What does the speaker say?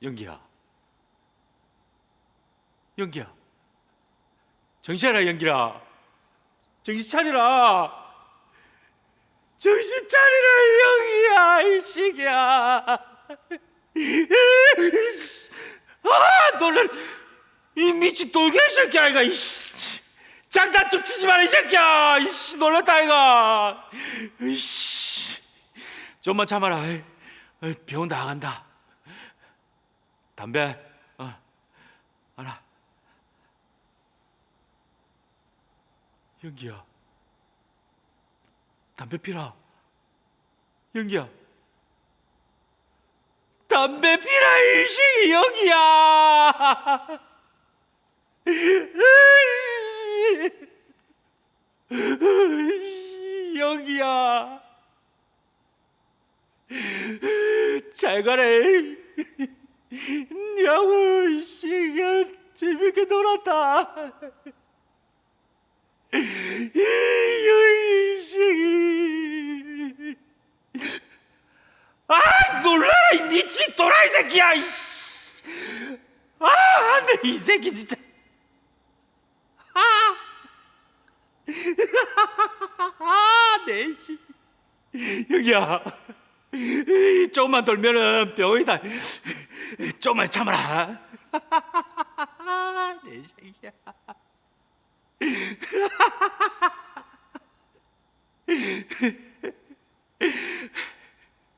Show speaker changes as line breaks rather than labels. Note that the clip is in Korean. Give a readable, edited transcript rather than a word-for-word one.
연기야, 연기야, 정신 차려, 연기라. 정신 차리라. 정신 차리라, 연기야, 이 새끼야. 아, 너는 이 미친 돌개 새끼야, 이거. 이씨, 장난 좀 치지 마라, 이 새끼야. 이씨, 놀랐다, 이거. 이씨, 좀만 참아라. 병원 나간다. 담배 하나. 연기야, 담배 피라. 연기야, 담배 피라, 일식이. 연기야. 연기야, 잘 가래. 야구 시간 재밌게 놀았다. 이식이. 아, 놀라라, 이 미친 도라이 새끼야. 이씨. 아, 안돼, 이 새끼 진짜. 네. 여기야, 조금만 돌면은 병원이다. 조금만 참아라. 내 새끼야.